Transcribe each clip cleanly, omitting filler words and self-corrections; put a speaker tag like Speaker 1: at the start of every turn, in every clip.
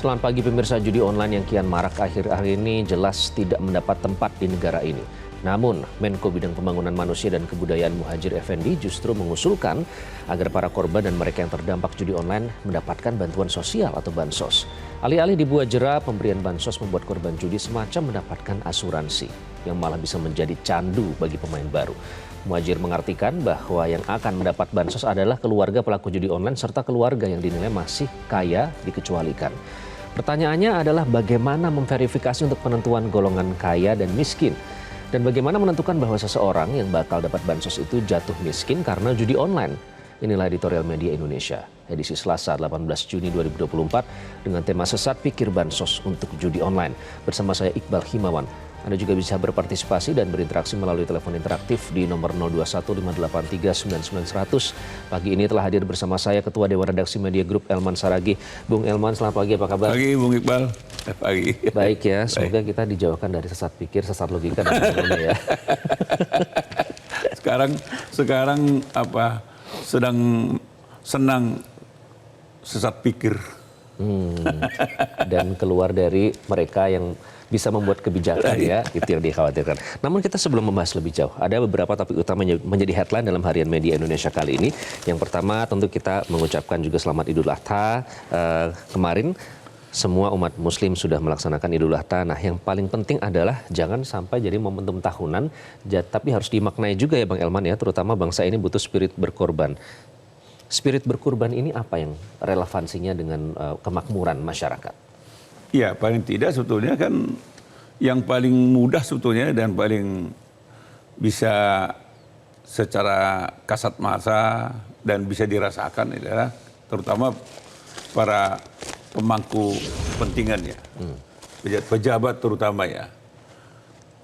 Speaker 1: Selamat pagi pemirsa, judi online yang kian marak akhir-akhir ini jelas tidak mendapat tempat di negara ini. Namun, Menko Bidang Pembangunan Manusia dan Kebudayaan Muhadjir Effendi justru mengusulkan agar para korban dan mereka yang terdampak judi online mendapatkan bantuan sosial atau bansos. Alih-alih dibuat jera, pemberian bansos membuat korban judi semacam mendapatkan asuransi yang malah bisa menjadi candu bagi pemain baru. Muhadjir mengartikan bahwa yang akan mendapat bansos adalah keluarga pelaku judi online serta keluarga yang dinilai masih kaya dikecualikan. Pertanyaannya adalah bagaimana memverifikasi untuk penentuan golongan kaya dan miskin. Dan bagaimana menentukan bahwa seseorang yang bakal dapat bansos itu jatuh miskin karena judi online. Inilah editorial Media Indonesia, edisi Selasa 18 Juni 2024 dengan tema Sesat Pikir Bansos untuk Judi Online. Bersama saya Iqbal Himawan. Anda juga bisa berpartisipasi dan berinteraksi melalui telepon interaktif di nomor 0215839900. Pagi ini telah hadir bersama saya Ketua Dewan Redaksi Media Group Elman Saragih. Bung Elman, selamat pagi, apa kabar?
Speaker 2: Pagi, Bung Iqbal. Pagi.
Speaker 1: Baik ya, semoga kita dijauhkan dari sesat pikir, sesat logika dan sebagainya ya.
Speaker 2: Sekarang apa? Sedang senang sesat pikir.
Speaker 1: Dan keluar dari mereka yang bisa membuat kebijakan ya, itu yang dikhawatirkan. Namun kita sebelum membahas lebih jauh, ada beberapa topik utama yang menjadi headline dalam Harian Media Indonesia kali ini. Yang pertama tentu kita mengucapkan juga selamat Idul Adha. Kemarin semua umat muslim sudah melaksanakan Idul Adha. Nah, yang paling penting adalah jangan sampai jadi momentum tahunan, tapi harus dimaknai juga ya Bang Elman ya, terutama bangsa ini butuh spirit berkorban. Spirit berkorban ini apa yang relevansinya dengan kemakmuran masyarakat?
Speaker 2: Ya, paling tidak sebetulnya kan yang paling mudah sebetulnya dan paling bisa secara kasat mata dan bisa dirasakan adalah terutama para pemangku kepentingan ya, pejabat terutama ya.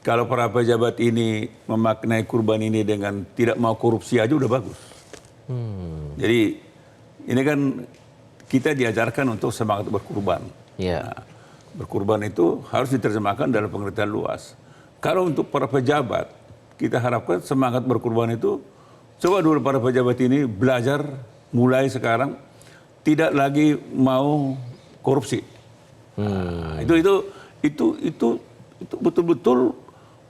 Speaker 2: Kalau para pejabat ini memaknai kurban ini dengan tidak mau korupsi aja udah bagus. Jadi ini kan kita diajarkan untuk semangat berkurban.
Speaker 1: Yeah.
Speaker 2: Nah, berkurban itu harus diterjemahkan dalam pengertian luas. Kalau untuk para pejabat, kita harapkan semangat berkurban itu, coba dulu para pejabat ini belajar mulai sekarang tidak lagi mau korupsi. Nah, itu betul-betul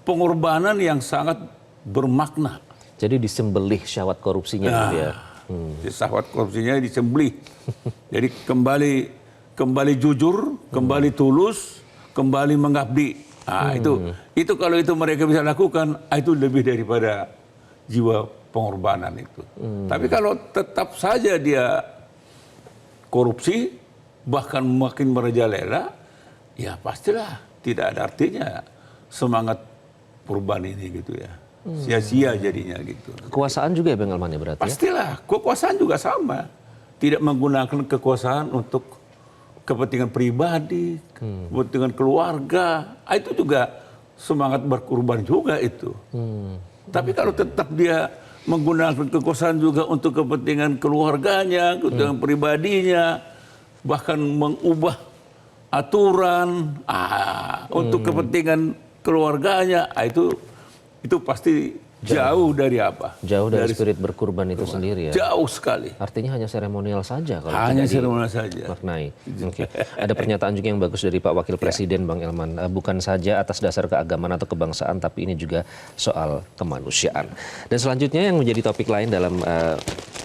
Speaker 2: pengorbanan yang sangat bermakna.
Speaker 1: Jadi disembelih syahwat korupsinya gitu ya.
Speaker 2: Syahwat korupsinya disembelih. Jadi kembali jujur, kembali tulus, kembali mengabdi. Nah, itu kalau itu mereka bisa lakukan, itu lebih daripada jiwa pengorbanan itu. Tapi kalau tetap saja dia korupsi, bahkan makin merajalela, ya pastilah tidak ada artinya semangat kurban ini gitu ya. Sia-sia jadinya gitu.
Speaker 1: Kekuasaan juga ya Bang Elman ya berarti?
Speaker 2: Pastilah, kekuasaan juga sama. Tidak menggunakan kekuasaan untuk kepentingan pribadi, kepentingan keluarga, itu juga semangat berkurban juga itu. Tapi kalau tetap dia menggunakan kekuasaan juga untuk kepentingan keluarganya, kepentingan pribadinya, bahkan mengubah aturan untuk kepentingan keluarganya, itu pasti jauh dari apa?
Speaker 1: Jauh dari spirit berkurban itu sendiri ya?
Speaker 2: Jauh sekali.
Speaker 1: Artinya hanya seremonial saja kalau
Speaker 2: hanya seremonial saja.
Speaker 1: Maknai. Okay. Ada pernyataan juga yang bagus dari Pak Wakil Presiden Bang Elman. Bukan saja atas dasar keagamaan atau kebangsaan, tapi ini juga soal kemanusiaan. Dan selanjutnya yang menjadi topik lain dalam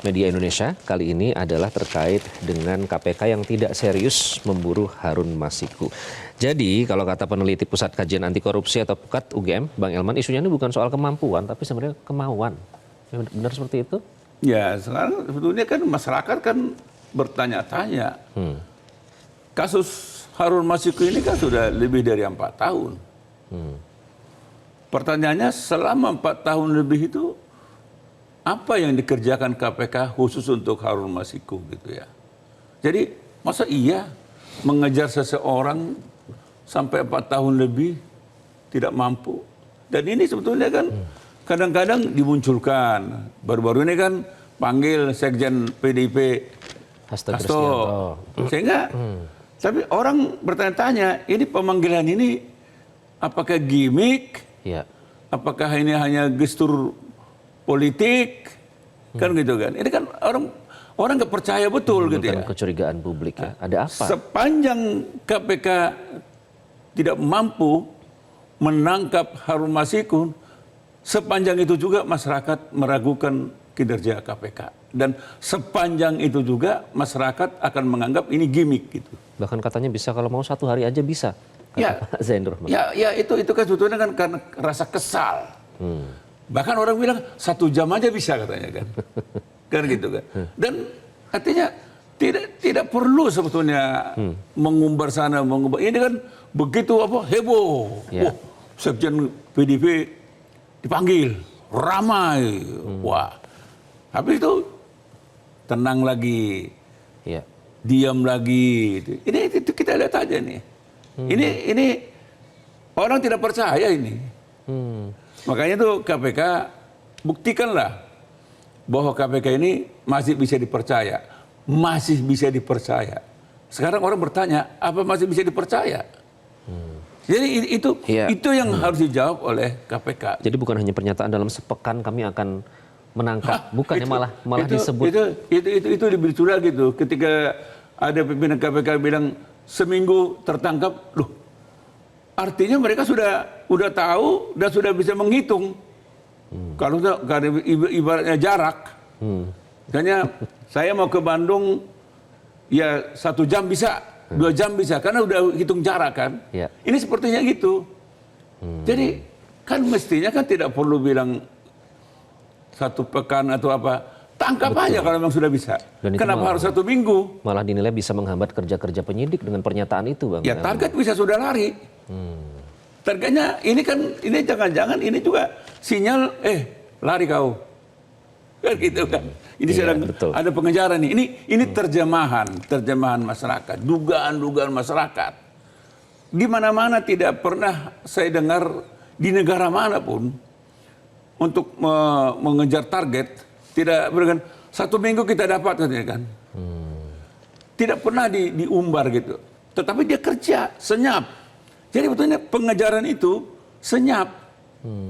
Speaker 1: Media Indonesia kali ini adalah terkait dengan KPK yang tidak serius memburu Harun Masiku. Jadi kalau kata peneliti Pusat Kajian Anti Korupsi atau PUKAT UGM, Bang Elman, isunya ini bukan soal kemampuan, tapi sebenarnya kemauan. Benar seperti itu?
Speaker 2: Ya, sekarang sebetulnya kan masyarakat kan bertanya-tanya. Kasus Harun Masiku ini kan sudah lebih dari 4 tahun. Pertanyaannya selama 4 tahun lebih itu, apa yang dikerjakan KPK khusus untuk Harun Masiku gitu ya. Jadi masa iya mengejar seseorang sampai 4 tahun lebih tidak mampu. Dan ini sebetulnya kan kadang-kadang dimunculkan. Baru-baru ini kan panggil Sekjen PDIP Hasto. Sehingga tapi orang bertanya-tanya, ini pemanggilan ini apakah gimmick?
Speaker 1: Ya.
Speaker 2: Apakah ini hanya gestur politik? Kan gitu kan. Ini kan orang orang nggak percaya betul gitu ya.
Speaker 1: Kecurigaan publik ya. Ada apa?
Speaker 2: Sepanjang KPK tidak mampu menangkap Harun Masiku, sepanjang itu juga masyarakat meragukan kinerja KPK. Dan sepanjang itu juga masyarakat akan menganggap ini gimmick gitu.
Speaker 1: Bahkan katanya bisa kalau mau 1 hari aja bisa.
Speaker 2: Ya,
Speaker 1: Pak Zain Rahman.
Speaker 2: ya itu kan sebetulnya kan karena rasa kesal. Bahkan orang bilang 1 jam aja bisa katanya kan. Kan gitu kan. Dan artinya tidak perlu sebetulnya mengumbar sana, mengumbar. Ini kan begitu heboh.
Speaker 1: Ya.
Speaker 2: Wah, Sekjen PDIP dipanggil, ramai. Wah. Habis itu tenang lagi.
Speaker 1: Ya.
Speaker 2: Diam lagi. Ini itu kita lihat aja nih. Ini orang tidak percaya ini. Makanya tuh KPK buktikanlah bahwa KPK ini masih bisa dipercaya. Masih bisa dipercaya. Sekarang orang bertanya, apa masih bisa dipercaya? Jadi itu yang harus dijawab oleh KPK.
Speaker 1: Jadi bukan hanya pernyataan dalam sepekan kami akan menangkap, bukannya malah disebut.
Speaker 2: Itu diberi surat gitu. Ketika ada pimpinan KPK bilang seminggu tertangkap, loh. Artinya mereka sudah tahu dan sudah bisa menghitung. Kalau ibaratnya jarak. Misalnya saya mau ke Bandung ya 1 jam bisa, 2 jam bisa karena udah hitung jarak kan.
Speaker 1: Ya.
Speaker 2: Ini sepertinya gitu. Jadi kan mestinya kan tidak perlu bilang 1 pekan atau apa. Tangkap aja kalau memang sudah bisa. Kenapa harus 1 minggu?
Speaker 1: Malah dinilai bisa menghambat kerja-kerja penyidik dengan pernyataan itu, Bang.
Speaker 2: Ya target bisa sudah lari. Targetnya ini jangan-jangan ini juga sinyal lari kau. Kan gitu kan. Ini sedang ada pengejaran nih. Ini terjemahan masyarakat, dugaan-dugaan masyarakat. Di mana-mana tidak pernah saya dengar di negara manapun untuk mengejar target tidak berikan 1 minggu kita dapat katanya kan. Tidak pernah diumbar gitu. Tetapi dia kerja senyap. Jadi betulnya pengejaran itu senyap.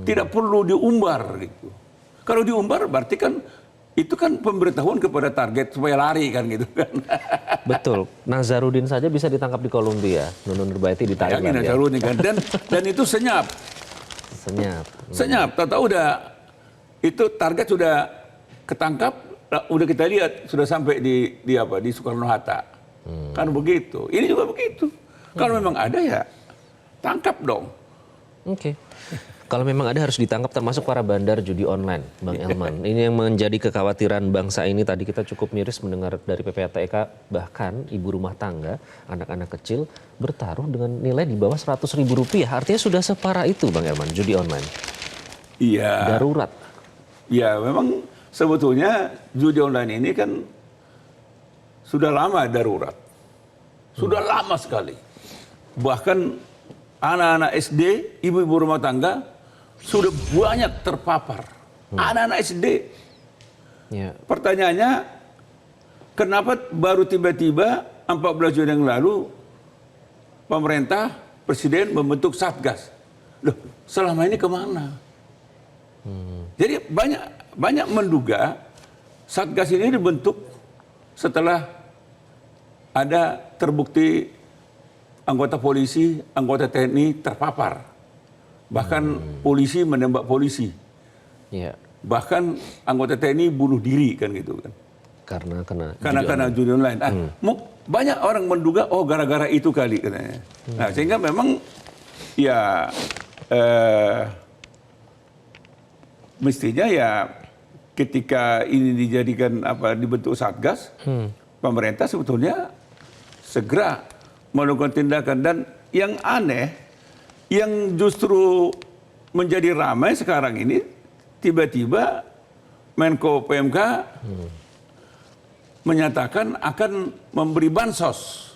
Speaker 2: Tidak perlu diumbar gitu. Kalau diumbar berarti kan itu kan pemberitahuan kepada target supaya lari kan gitu kan.
Speaker 1: Betul. Nazarudin saja bisa ditangkap di Kolombia. Nunun Nurbaiti di Thailand.
Speaker 2: Nazarudin kan. Dan itu senyap. Senyap. Tahu udah itu target sudah ketangkap, udah kita lihat sudah sampai di Soekarno Hatta. Kan begitu. Ini juga begitu. Kalau memang ada ya tangkap dong.
Speaker 1: Oke. Kalau memang ada harus ditangkap termasuk para bandar judi online, Bang Elman. Ini yang menjadi kekhawatiran bangsa ini. Tadi kita cukup miris mendengar dari PPATK, bahkan ibu rumah tangga, anak-anak kecil bertaruh dengan nilai di bawah Rp100.000. Artinya sudah separah itu, Bang Elman, judi online.
Speaker 2: Iya.
Speaker 1: Darurat.
Speaker 2: Ya memang sebetulnya judi online ini kan sudah lama darurat. Sudah lama sekali. Bahkan anak-anak SD, ibu-ibu rumah tangga sudah banyak terpapar. Anak-anak SD. Ya. Pertanyaannya, kenapa baru tiba-tiba 14 Juni yang lalu pemerintah, presiden membentuk Satgas? Loh, selama ini kemana? Jadi banyak menduga Satgas ini dibentuk setelah ada terbukti anggota polisi, anggota TNI terpapar. Bahkan polisi menembak polisi. Ya. Bahkan anggota TNI bunuh diri kan gitu kan. Karena judi online. Banyak orang menduga gara-gara itu kali katanya. Nah, sehingga memang ya mestinya ya ketika ini dijadikan dibentuk Satgas, pemerintah sebetulnya segera melakukan tindakan. Dan yang aneh, yang justru menjadi ramai sekarang ini, tiba-tiba Menko PMK menyatakan akan memberi bansos.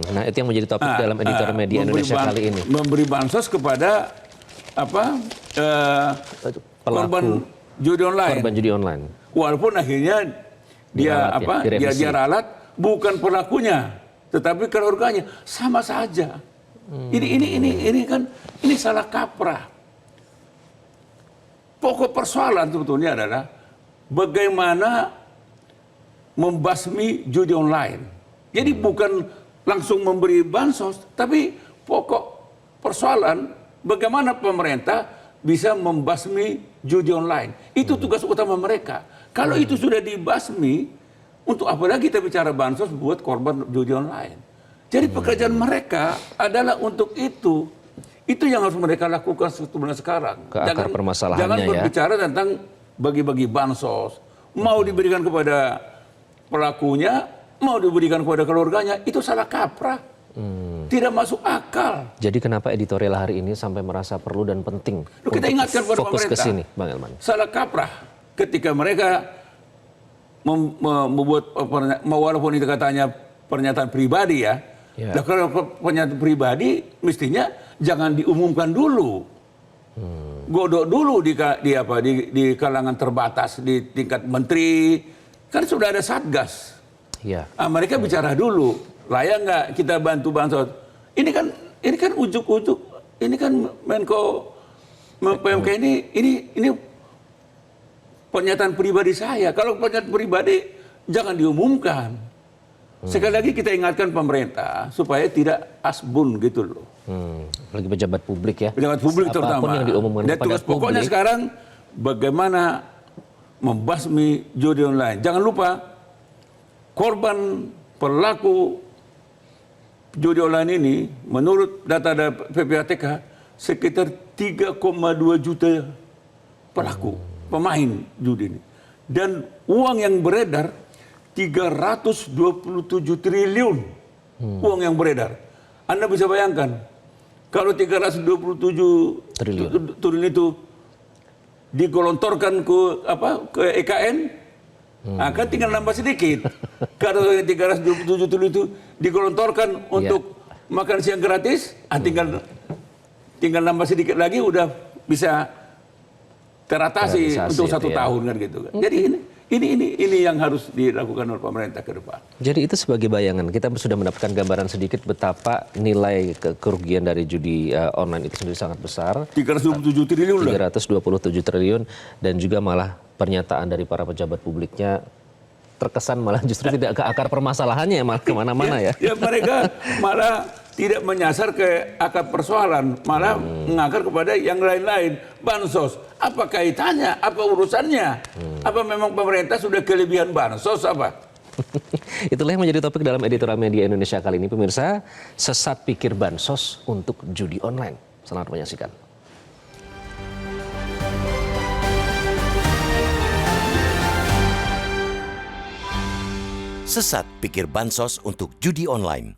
Speaker 1: Nah, itu yang menjadi topik dalam editor media Indonesia kali ini.
Speaker 2: Memberi bansos kepada korban judi online.
Speaker 1: Korban judi online.
Speaker 2: Walaupun akhirnya dia ralat bukan pelakunya, tetapi keluarganya sama saja. Ini salah kaprah. Pokok persoalan sebetulnya adalah bagaimana membasmi judi online. Jadi bukan langsung memberi bansos, tapi pokok persoalan bagaimana pemerintah bisa membasmi judi online. Itu tugas utama mereka. Kalau itu sudah dibasmi, untuk apa lagi kita bicara bansos buat korban judi online? Jadi pekerjaan mereka adalah untuk itu. Itu yang harus mereka lakukan sebenarnya sekarang.
Speaker 1: Ke akar permasalahannya
Speaker 2: jangan
Speaker 1: ya.
Speaker 2: berbicara tentang bagi-bagi bansos. Mau diberikan kepada pelakunya, mau diberikan kepada keluarganya, itu salah kaprah. Tidak masuk akal.
Speaker 1: Jadi kenapa editorial hari ini sampai merasa perlu dan penting
Speaker 2: Kita ingatkan kepada
Speaker 1: fokus ke
Speaker 2: pemerintah.
Speaker 1: sini, Bang Elman?
Speaker 2: Salah kaprah ketika mereka membuat, walaupun itu katanya pernyataan pribadi ya.
Speaker 1: Ya.
Speaker 2: Nah, kalau pernyataan pribadi mestinya jangan diumumkan dulu. Godok dulu di kalangan terbatas di tingkat menteri. Kan sudah ada satgas.
Speaker 1: Ya.
Speaker 2: Mereka bicara dulu, layak nggak kita bantu bansos? Ini kan ujuk-ujuk, ini kan Menko PMK ini pernyataan pribadi saya. Kalau pernyataan pribadi jangan diumumkan. Sekali lagi kita ingatkan pemerintah supaya tidak asbun gitu loh.
Speaker 1: Lagi pejabat publik ya.
Speaker 2: Pejabat publik
Speaker 1: Apapun
Speaker 2: terutama.
Speaker 1: yang diumumkan
Speaker 2: Dan
Speaker 1: kepada
Speaker 2: tugas pokoknya
Speaker 1: publik.
Speaker 2: sekarang bagaimana membasmi judi online. Jangan lupa korban pelaku judi online ini menurut data PPATK sekitar 3,2 juta pelaku pemain judi ini. Dan uang yang beredar 327 triliun uang yang beredar. Anda bisa bayangkan kalau 327 triliun itu digelontorkan ke EKN, akan tinggal nambah sedikit. Kalau 327 triliun itu digelontorkan untuk makan siang gratis, tinggal nambah sedikit lagi udah bisa teratasi untuk 1 tahun kan gitu kan. Jadi ini yang harus dilakukan oleh pemerintah ke depan.
Speaker 1: Jadi itu sebagai bayangan, kita sudah mendapatkan gambaran sedikit betapa nilai kerugian dari judi online itu sendiri sangat besar.
Speaker 2: 327 triliun lah.
Speaker 1: 327 triliun dan juga malah pernyataan dari para pejabat publiknya terkesan malah justru tidak ke akar permasalahannya, malah kemana-mana ya.
Speaker 2: Ya mereka malah tidak menyasar ke akar persoalan, malah mengakar kepada yang lain-lain. Bansos, apa kaitannya? Apa urusannya? Apa memang pemerintah sudah kelebihan bansos apa?
Speaker 1: Itulah yang menjadi topik dalam editorial media Indonesia kali ini, pemirsa. Sesat pikir bansos untuk judi online. Selamat menyaksikan.
Speaker 3: Sesat pikir bansos untuk judi online.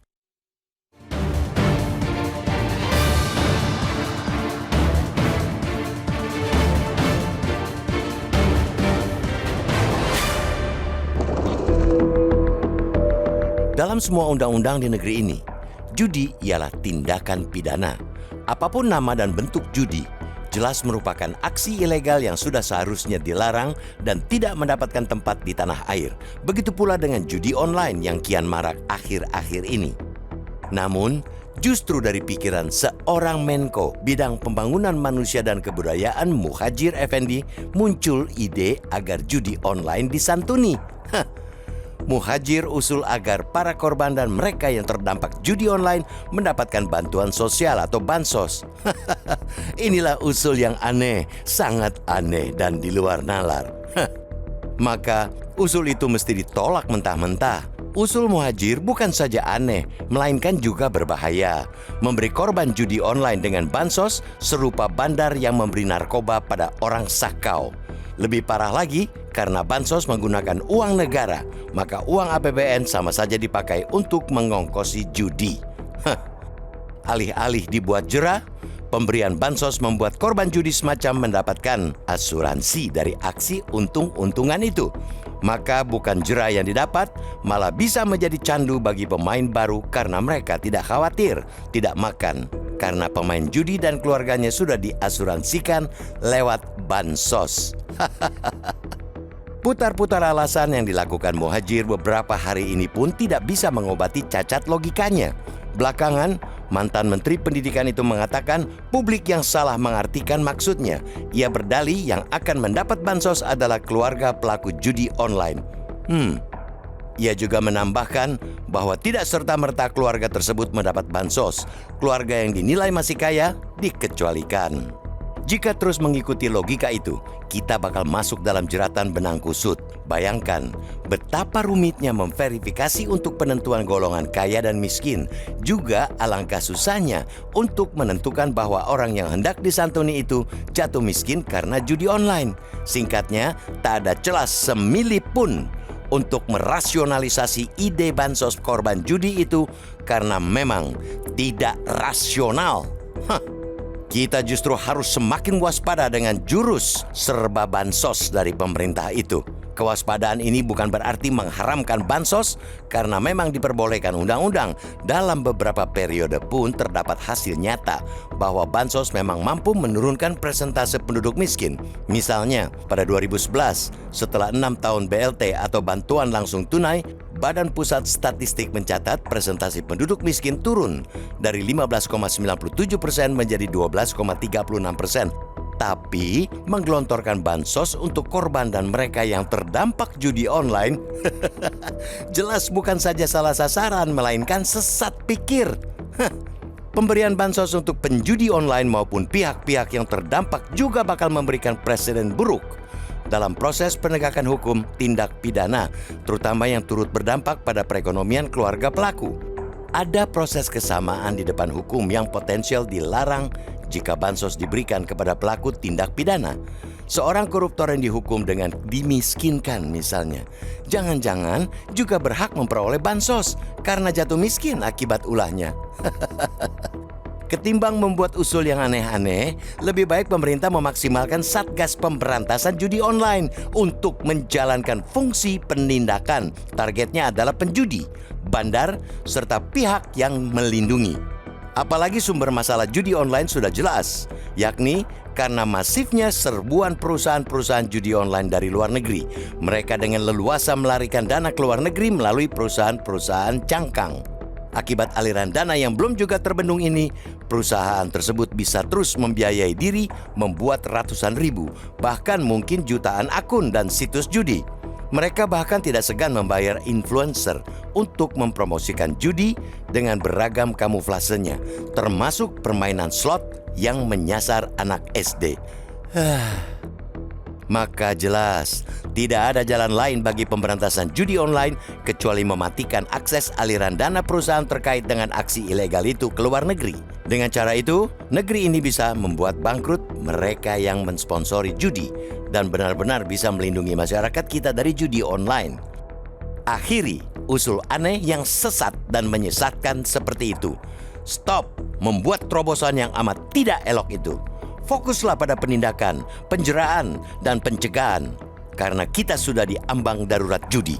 Speaker 3: Dalam semua undang-undang di negeri ini, judi ialah tindakan pidana. Apapun nama dan bentuk judi, jelas merupakan aksi ilegal yang sudah seharusnya dilarang dan tidak mendapatkan tempat di tanah air. Begitu pula dengan judi online yang kian marak akhir-akhir ini. Namun, justru dari pikiran seorang Menko bidang pembangunan manusia dan kebudayaan Muhadjir Effendi muncul ide agar judi online disantuni. Muhadjir usul agar para korban dan mereka yang terdampak judi online mendapatkan bantuan sosial atau bansos. Inilah usul yang aneh, sangat aneh dan di luar nalar. Maka usul itu mesti ditolak mentah-mentah. Usul Muhadjir bukan saja aneh, melainkan juga berbahaya. Memberi korban judi online dengan bansos serupa bandar yang memberi narkoba pada orang sakau. Lebih parah lagi, karena bansos menggunakan uang negara, maka uang APBN sama saja dipakai untuk mengongkosi judi. Alih-alih dibuat jera, pemberian bansos membuat korban judi semacam mendapatkan asuransi dari aksi untung-untungan itu. Maka bukan jera yang didapat, malah bisa menjadi candu bagi pemain baru karena mereka tidak khawatir, tidak makan. Karena pemain judi dan keluarganya sudah diasuransikan lewat bansos. Putar-putar alasan yang dilakukan Muhadjir beberapa hari ini pun tidak bisa mengobati cacat logikanya. Belakangan, mantan Menteri Pendidikan itu mengatakan publik yang salah mengartikan maksudnya. Ia berdalih yang akan mendapat bansos adalah keluarga pelaku judi online. Ia juga menambahkan bahwa tidak serta-merta keluarga tersebut mendapat bansos. Keluarga yang dinilai masih kaya dikecualikan. Jika terus mengikuti logika itu, kita bakal masuk dalam jeratan benang kusut. Bayangkan betapa rumitnya memverifikasi untuk penentuan golongan kaya dan miskin. Juga alangkah susahnya untuk menentukan bahwa orang yang hendak disantuni itu jatuh miskin karena judi online. Singkatnya, tak ada celah semili pun untuk merasionalisasi ide bansos korban judi itu karena memang tidak rasional. Kita justru harus semakin waspada dengan jurus serba bansos dari pemerintah itu. Kewaspadaan ini bukan berarti mengharamkan bansos karena memang diperbolehkan undang-undang. Dalam beberapa periode pun terdapat hasil nyata bahwa bansos memang mampu menurunkan persentase penduduk miskin. Misalnya, pada 2011, setelah 6 tahun BLT atau bantuan langsung tunai, Badan Pusat Statistik mencatat presentasi penduduk miskin turun dari 15,97% menjadi 12,36%. Tapi menggelontorkan bansos untuk korban dan mereka yang terdampak judi online jelas bukan saja salah sasaran melainkan sesat pikir. Pemberian bansos untuk penjudi online maupun pihak-pihak yang terdampak juga bakal memberikan presiden buruk dalam proses penegakan hukum tindak pidana, terutama yang turut berdampak pada perekonomian keluarga pelaku. Ada proses kesamaan di depan hukum yang potensial dilarang jika bansos diberikan kepada pelaku tindak pidana. Seorang koruptor yang dihukum dengan dimiskinkan misalnya, jangan-jangan juga berhak memperoleh bansos karena jatuh miskin akibat ulahnya. Ketimbang membuat usul yang aneh-aneh, lebih baik pemerintah memaksimalkan Satgas Pemberantasan Judi Online untuk menjalankan fungsi penindakan. Targetnya adalah penjudi, bandar, serta pihak yang melindungi. Apalagi sumber masalah judi online sudah jelas, yakni karena masifnya serbuan perusahaan-perusahaan judi online dari luar negeri. Mereka dengan leluasa melarikan dana ke luar negeri melalui perusahaan-perusahaan cangkang. Akibat aliran dana yang belum juga terbendung ini, perusahaan tersebut bisa terus membiayai diri, membuat ratusan ribu, bahkan mungkin jutaan akun dan situs judi. Mereka bahkan tidak segan membayar influencer untuk mempromosikan judi dengan beragam kamuflasenya, termasuk permainan slot yang menyasar anak SD. Maka jelas, tidak ada jalan lain bagi pemberantasan judi online kecuali mematikan akses aliran dana perusahaan terkait dengan aksi ilegal itu ke luar negeri. Dengan cara itu, negeri ini bisa membuat bangkrut mereka yang mensponsori judi dan benar-benar bisa melindungi masyarakat kita dari judi online. Akhiri usul aneh yang sesat dan menyesatkan seperti itu. Stop membuat terobosan yang amat tidak elok itu. Fokuslah pada penindakan, penjeraan, dan pencegahan. Karena kita sudah di ambang darurat judi.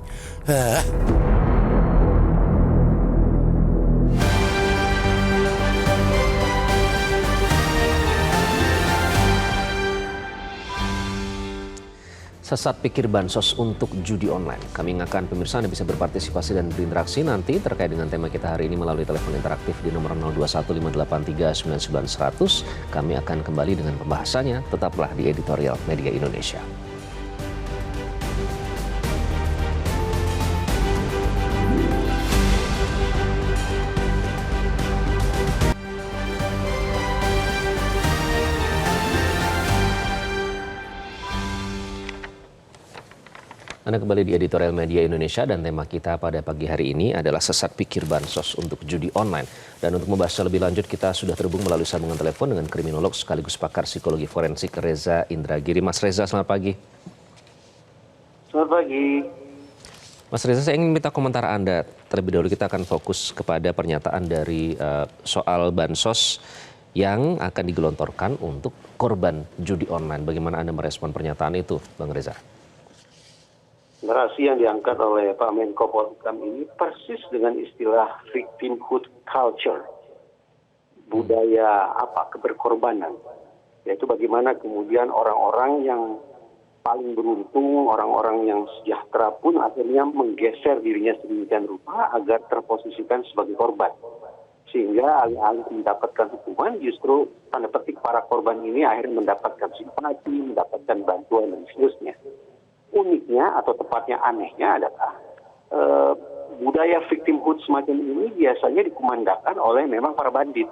Speaker 1: Sesat pikir bansos untuk judi online. Kami ingatkan pemirsa Anda bisa berpartisipasi dan berinteraksi nanti terkait dengan tema kita hari ini melalui telepon interaktif di nomor 0215839900. Kami akan kembali dengan pembahasannya. Tetaplah di Editorial Media Indonesia. Anda kembali di Editorial Media Indonesia dan tema kita pada pagi hari ini adalah sesat pikir bansos untuk judi online. Dan untuk membahasnya lebih lanjut kita sudah terhubung melalui sambungan telepon dengan kriminolog sekaligus pakar psikologi forensik Reza Indragiri. Mas Reza, selamat pagi.
Speaker 4: Selamat pagi.
Speaker 1: Mas Reza, saya ingin minta komentar Anda. Terlebih dahulu kita akan fokus kepada pernyataan dari soal bansos yang akan digelontorkan untuk korban judi online. Bagaimana Anda merespon pernyataan itu, Bang Reza?
Speaker 4: Narasi yang diangkat oleh Pak Menko Polhukam ini persis dengan istilah victimhood culture, budaya keberkorbanan, yaitu bagaimana kemudian orang-orang yang paling beruntung, orang-orang yang sejahtera pun akhirnya menggeser dirinya sedemikian rupa agar terposisikan sebagai korban, sehingga alih-alih mendapatkan hukuman justru tanda petik para korban ini akhirnya mendapatkan simpati, mendapatkan bantuan dan seterusnya. Uniknya atau tepatnya anehnya adalah eh, budaya victimhood semacam ini biasanya dikumandangkan oleh memang para bandit.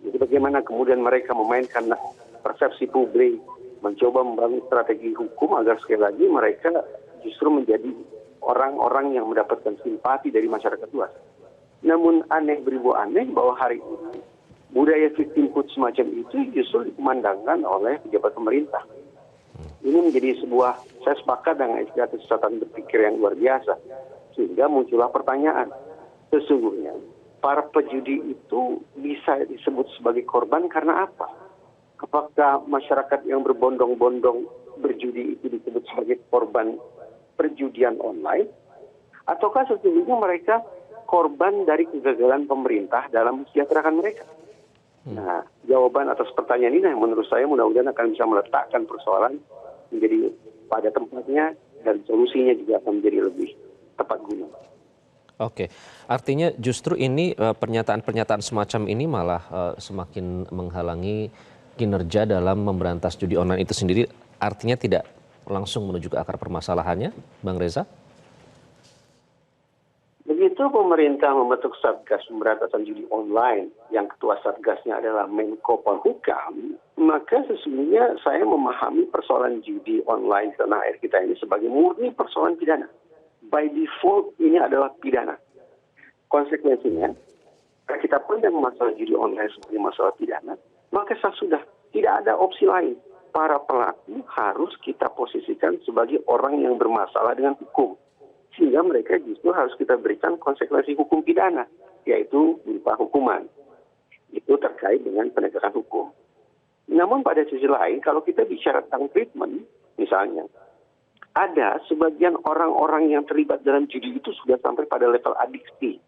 Speaker 4: Jadi bagaimana kemudian mereka memainkan persepsi publik, mencoba membangun strategi hukum agar sekali lagi mereka justru menjadi orang-orang yang mendapatkan simpati dari masyarakat luas. Namun aneh beribu aneh bahwa hari ini budaya victimhood semacam itu justru dikumandangkan oleh pejabat pemerintah. Ini menjadi sebuah, saya sepakat dengan istilah kesesatan berpikir yang luar biasa. Sehingga muncullah pertanyaan, sesungguhnya para pejudi itu bisa disebut sebagai korban karena apa? Apakah masyarakat yang berbondong-bondong berjudi itu disebut sebagai korban perjudian online? Ataukah sesungguhnya mereka korban dari kegagalan pemerintah dalam mensejahterakan mereka? Nah, jawaban atas pertanyaan ini yang menurut saya mudah-mudahan akan bisa meletakkan persoalan menjadi pada tempatnya dan solusinya juga akan menjadi lebih tepat guna.
Speaker 1: Oke, artinya justru ini pernyataan-pernyataan semacam ini malah semakin menghalangi kinerja dalam memberantas judi online itu sendiri, artinya tidak langsung menuju ke akar permasalahannya, Bang Reza?
Speaker 4: Begitu pemerintah membentuk Satgas Pemberantasan Judi Online, yang ketua Satgasnya adalah Menko Polhukam, maka sesungguhnya saya memahami persoalan judi online di tanah air kita ini sebagai murni persoalan pidana. By default ini adalah pidana. Konsekuensinya, kalau kita pandang masalah judi online sebagai masalah pidana, maka sudah tidak ada opsi lain. Para pelaku harus kita posisikan sebagai orang yang bermasalah dengan hukum. Sehingga mereka justru harus kita berikan konsekuensi hukum pidana, yaitu berupa hukuman. Itu terkait dengan penegakan hukum. Namun pada sisi lain, kalau kita bicara tentang treatment, misalnya, ada sebagian orang-orang yang terlibat dalam judi itu sudah sampai pada level adiksi,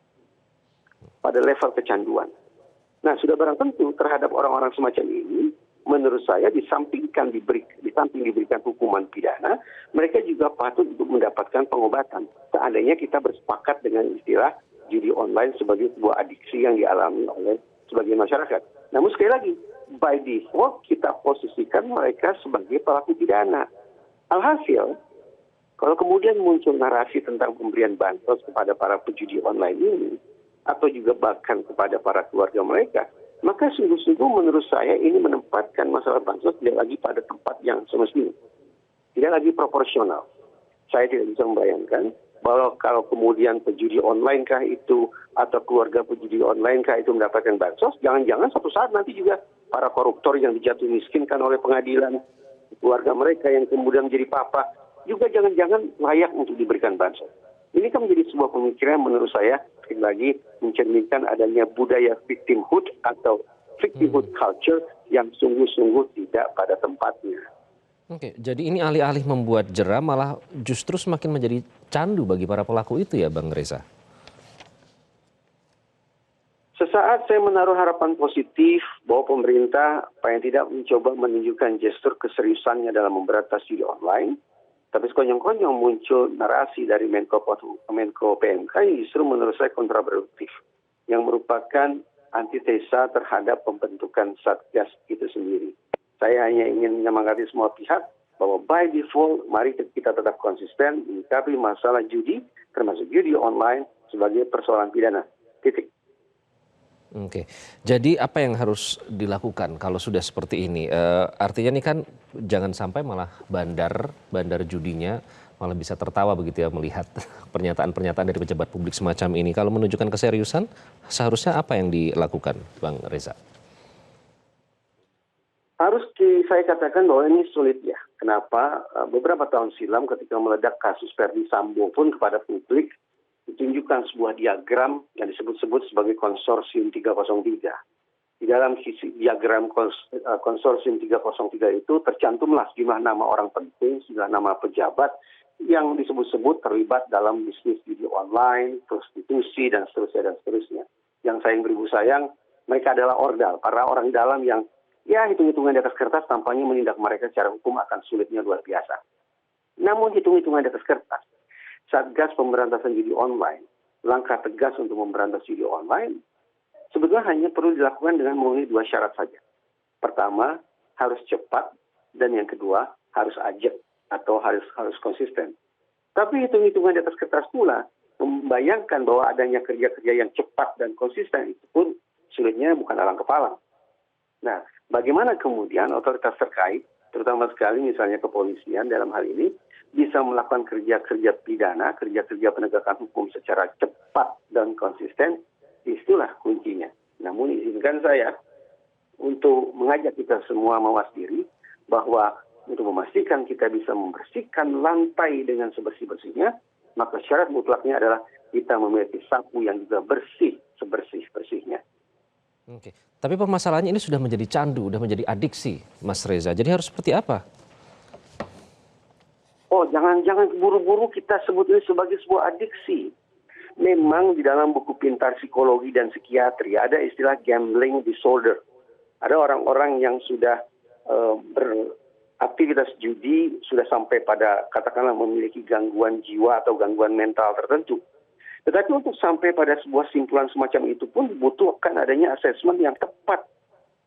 Speaker 4: pada level kecanduan. Nah, sudah barang tentu terhadap orang-orang semacam ini, menurut saya di samping diberikan hukuman pidana, mereka juga patut untuk mendapatkan pengobatan. Seandainya kita bersepakat dengan istilah judi online sebagai sebuah adiksi yang dialami oleh sebagian masyarakat. Namun sekali lagi, by default kita posisikan mereka sebagai pelaku pidana. Alhasil, kalau kemudian muncul narasi tentang pemberian bansos kepada para pejudi online ini, atau juga bahkan kepada para keluarga mereka, maka sungguh-sungguh menurut saya ini menempatkan masalah bansos tidak lagi pada tempat yang semestinya. Tidak lagi proporsional. Saya tidak bisa membayangkan bahwa kalau kemudian pejudi online kah itu, atau keluarga pejudi online kah itu mendapatkan bansos, jangan-jangan suatu saat nanti juga para koruptor yang dijatuh miskinkan oleh pengadilan, keluarga mereka yang kemudian menjadi papa, juga jangan-jangan layak untuk diberikan bansos. Ini kan menjadi sebuah pemikiran menurut saya, sekali lagi mencerminkan adanya budaya victimhood atau victimhood culture yang sungguh-sungguh tidak pada tempatnya.
Speaker 1: Oke, jadi ini alih-alih membuat jera malah justru semakin menjadi candu bagi para pelaku itu ya, Bang Reza?
Speaker 4: Sesaat saya menaruh harapan positif bahwa pemerintah paling tidak mencoba menunjukkan gestur keseriusannya dalam memberantas judi online. Tapi sekonyong-konyong muncul narasi dari Menko PMK yang justru menurut saya kontraproduktif, yang merupakan antitesa terhadap pembentukan Satgas itu sendiri. Saya hanya ingin menyemangati semua pihak bahwa by default mari kita tetap konsisten menyikapi masalah judi, termasuk judi online, sebagai persoalan pidana. Titik.
Speaker 1: Oke, jadi apa yang harus dilakukan kalau sudah seperti ini? Artinya ini kan jangan sampai malah bandar judinya malah bisa tertawa begitu ya melihat pernyataan-pernyataan dari pejabat publik semacam ini. Kalau menunjukkan keseriusan, seharusnya apa yang dilakukan, Bang Reza?
Speaker 4: Harus saya katakan bahwa ini sulit ya. Kenapa? Beberapa tahun silam ketika meledak kasus Verdi Sambo pun kepada publik, ditunjukkan sebuah diagram yang disebut-sebut sebagai konsorsium 303. Di dalam sisi diagram konsorsium 303 itu tercantumlah sejumlah nama orang penting, sejumlah nama pejabat yang disebut-sebut terlibat dalam bisnis judi online, prostitusi, dan seterusnya. Yang sayang beribu sayang, mereka adalah ordal, para orang dalam yang ya hitung-hitungan di atas kertas tampaknya menindak mereka secara hukum akan sulitnya luar biasa. Namun hitung-hitungan di atas kertas, Satgas Pemberantasan Judi Online, langkah tegas untuk memberantas judi online, sebetulnya hanya perlu dilakukan dengan memenuhi dua syarat saja. Pertama, harus cepat, dan yang kedua, harus ajak atau harus konsisten. Tapi hitung-hitungan di atas kertas pula membayangkan bahwa adanya kerja-kerja yang cepat dan konsisten itu pun sulitnya bukan alang kepala. Nah, bagaimana kemudian otoritas terkait, terutama sekali misalnya kepolisian dalam hal ini, bisa melakukan kerja-kerja pidana, kerja-kerja penegakan hukum secara cepat dan konsisten, itulah kuncinya. Namun izinkan saya untuk mengajak kita semua mawas diri bahwa untuk memastikan kita bisa membersihkan lantai dengan sebersih-bersihnya, maka syarat mutlaknya adalah kita memiliki sapu yang juga bersih, sebersih-bersihnya.
Speaker 1: Oke. Tapi permasalahannya ini sudah menjadi candu, sudah menjadi adiksi, Mas Reza. Jadi harus seperti apa?
Speaker 4: Oh, jangan buru-buru kita sebut ini sebagai sebuah adiksi. Memang di dalam buku pintar psikologi dan psikiatri ada istilah gambling disorder. Ada orang-orang yang sudah beraktivitas judi, sudah sampai pada katakanlah memiliki gangguan jiwa atau gangguan mental tertentu. Tetapi untuk sampai pada sebuah simpulan semacam itu pun dibutuhkan adanya asesmen yang tepat.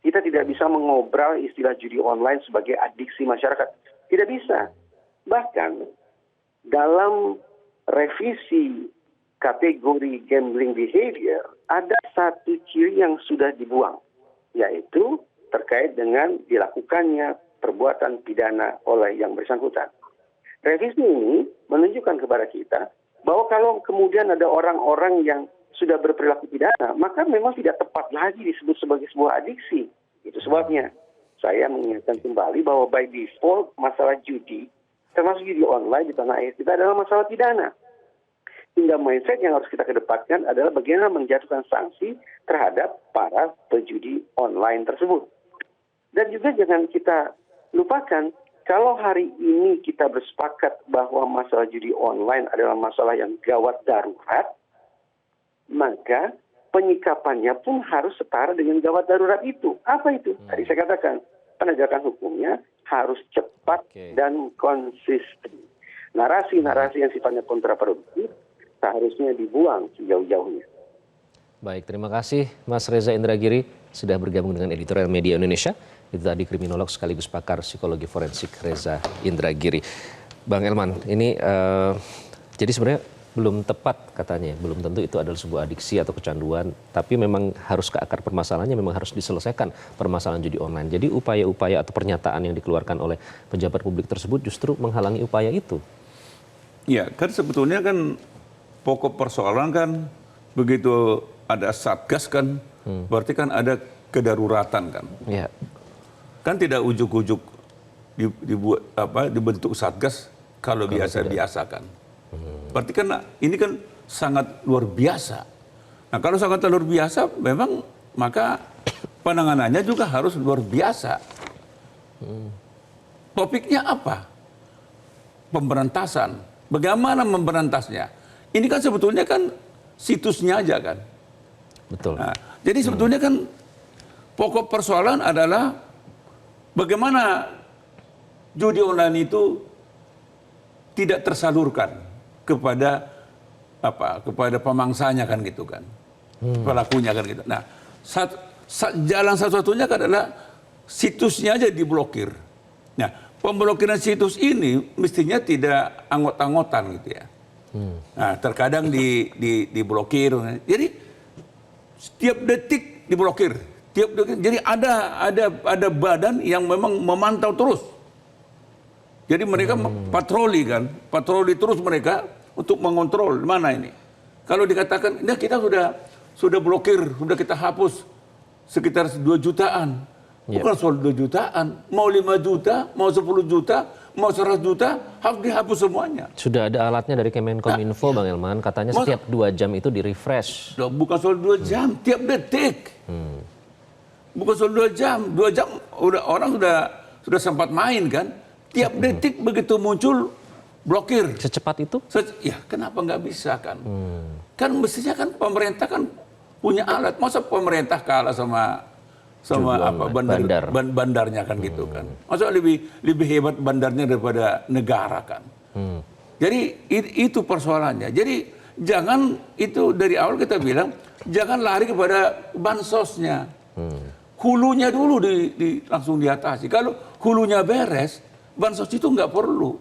Speaker 4: Kita tidak bisa mengobral istilah judi online sebagai adiksi masyarakat. Tidak bisa. Bahkan dalam revisi kategori gambling behavior, ada satu ciri yang sudah dibuang, yaitu terkait dengan dilakukannya perbuatan pidana oleh yang bersangkutan. Revisi ini menunjukkan kepada kita bahwa kalau kemudian ada orang-orang yang sudah berperilaku pidana, maka memang tidak tepat lagi disebut sebagai sebuah adiksi. Itu sebabnya saya mengingatkan kembali bahwa by default masalah judi, termasuk judi online di tanah air kita adalah masalah pidana. Hingga mindset yang harus kita kedepankan adalah bagaimana menjatuhkan sanksi terhadap para pejudi online tersebut. Dan juga jangan kita lupakan, kalau hari ini kita bersepakat bahwa masalah judi online adalah masalah yang gawat darurat, maka penyikapannya pun harus setara dengan gawat darurat itu. Apa itu? Tadi saya katakan, penegakan hukumnya harus cepat dan konsisten. Narasi-narasi yang sifatnya kontraproduktif seharusnya dibuang sejauh-jauhnya.
Speaker 1: Baik, terima kasih Mas Reza Indragiri sudah bergabung dengan Editorial Media Indonesia. Itu tadi kriminolog sekaligus pakar psikologi forensik Reza Indragiri. Bang Elman, ini jadi sebenarnya belum tepat katanya, belum tentu itu adalah sebuah adiksi atau kecanduan, tapi memang harus ke akar permasalahannya, memang harus diselesaikan permasalahan judi online. Jadi upaya-upaya atau pernyataan yang dikeluarkan oleh pejabat publik tersebut justru menghalangi upaya itu.
Speaker 2: Ya, kan sebetulnya kan pokok persoalan kan begitu ada satgas kan, berarti kan ada kedaruratan kan.
Speaker 1: Ya.
Speaker 2: Kan tidak ujuk-ujuk dibentuk satgas kalau biasa-biasa kan. Berarti kan ini kan sangat luar biasa. Nah kalau sangat luar biasa memang maka penanganannya juga harus luar biasa. Topiknya apa? Pemberantasan. Bagaimana memberantasnya? Ini kan sebetulnya kan situsnya aja kan.
Speaker 1: Betul.
Speaker 2: Nah, jadi sebetulnya kan pokok persoalan adalah bagaimana judi online itu tidak tersalurkan kepada pemangsanya kan gitu kan, pelakunya kan gitu. Nah, jalan satu-satunya kan adalah situsnya aja diblokir. Nah, pemblokiran situs ini mestinya tidak anggot-anggotan gitu ya. Nah, terkadang diblokir. Jadi setiap detik diblokir. Jadi ada badan yang memang memantau terus. Jadi mereka patroli terus mereka untuk mengontrol mana ini. Kalau dikatakan, nah kita sudah blokir, sudah kita hapus sekitar 2 jutaan. Bukan soal 2 jutaan, mau 5 juta, mau 10 juta, mau 100 juta, harus dihapus semuanya.
Speaker 1: Sudah ada alatnya dari Kemenkominfo, Bang Elman, katanya setiap 2 jam itu di-refresh.
Speaker 2: Bukan soal 2 jam, tiap detik. Bukan soal 2 jam, 2 jam orang sudah sempat main kan. Tiap detik begitu muncul, blokir.
Speaker 1: Secepat itu?
Speaker 2: Ya kenapa nggak bisa kan? Kan mestinya kan pemerintah kan punya alat. Masa pemerintah kalah sama bandarnya kan gitu kan? Masa lebih hebat bandarnya daripada negara kan? Jadi itu persoalannya. Jadi jangan itu dari awal kita bilang jangan lari kepada bansosnya. Hulunya dulu langsung diatasi. Kalau hulunya beres, bansos itu nggak perlu.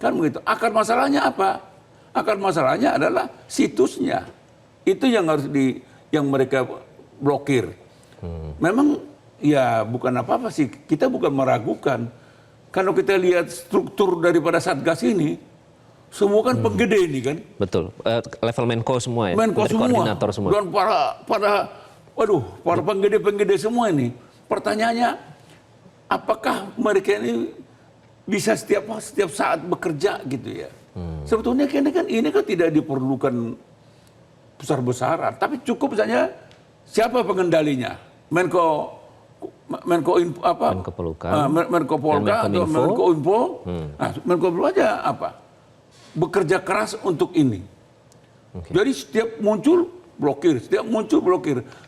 Speaker 2: Kan begitu. Akar masalahnya apa? Akar masalahnya adalah situsnya. Itu yang harus yang mereka blokir. Memang ya bukan apa-apa sih. Kita bukan meragukan. Kalau kita lihat struktur daripada Satgas ini, semua kan penggede ini kan.
Speaker 1: Betul. Level Menko semua ya.
Speaker 2: Menko
Speaker 1: Dari
Speaker 2: semua.
Speaker 1: koordinator semua.
Speaker 2: Dan para penggede-penggede semua ini. Pertanyaannya, apakah mereka ini bisa setiap saat bekerja gitu ya? Sebetulnya ini kan tidak diperlukan besar-besaran, tapi cukup saja siapa pengendalinya? Menko
Speaker 1: Polhukam,
Speaker 2: Menko Polka atau Menko Info. Nah, Menko Info aja apa? Bekerja keras untuk ini. Jadi setiap muncul blokir,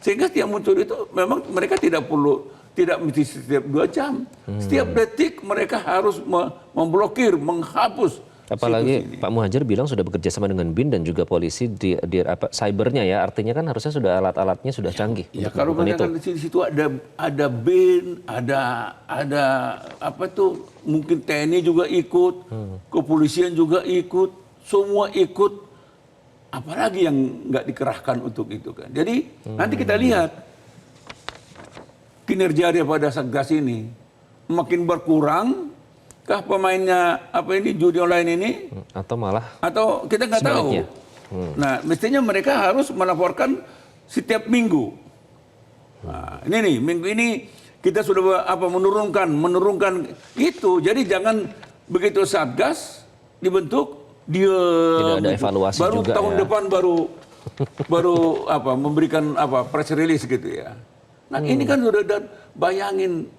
Speaker 2: sehingga setiap muncul itu memang mereka tidak mesti setiap 2 jam. Setiap detik mereka harus memblokir, menghapus.
Speaker 1: Apalagi Pak Muhadjir bilang sudah bekerja sama dengan BIN dan juga polisi di cybernya ya, artinya kan harusnya sudah alat-alatnya sudah canggih.
Speaker 2: Ya kalau mereka di situ ada BIN, ada apa tuh, mungkin TNI juga ikut, kepolisian juga ikut, semua ikut. Apalagi yang nggak dikerahkan untuk itu kan. Jadi nanti kita lihat kinerja daripada Satgas ini makin berkurang. Kah pemainnya judi online ini? Atau kita nggak tahu. Nah, mestinya mereka harus melaporkan setiap minggu. Nah, ini nih, minggu ini kita sudah menurunkan itu. Jadi jangan begitu Satgas dibentuk dia
Speaker 1: tidak ada evaluasi
Speaker 2: baru
Speaker 1: juga
Speaker 2: tahun
Speaker 1: ya.
Speaker 2: depan baru memberikan press release gitu ya. Nah, ini kan sudah bayangin,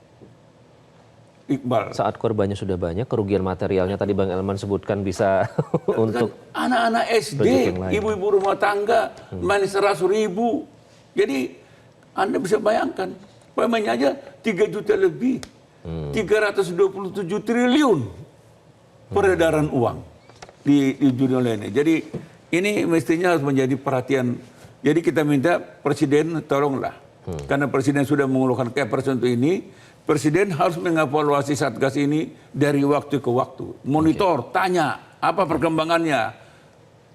Speaker 2: Iqbal.
Speaker 1: Saat korbannya sudah banyak, kerugian materialnya tadi Bang Elman sebutkan bisa untuk
Speaker 2: anak-anak SD, ibu-ibu rumah tangga, main 100.000. Jadi Anda bisa bayangkan, pemainnya aja 3 juta lebih, 327 triliun peredaran uang di judi online. Jadi ini mestinya harus menjadi perhatian. Jadi kita minta Presiden tolonglah, karena Presiden sudah mengeluarkan Kepres untuk ini. Presiden harus mengevaluasi Satgas ini dari waktu ke waktu. Monitor, tanya apa perkembangannya.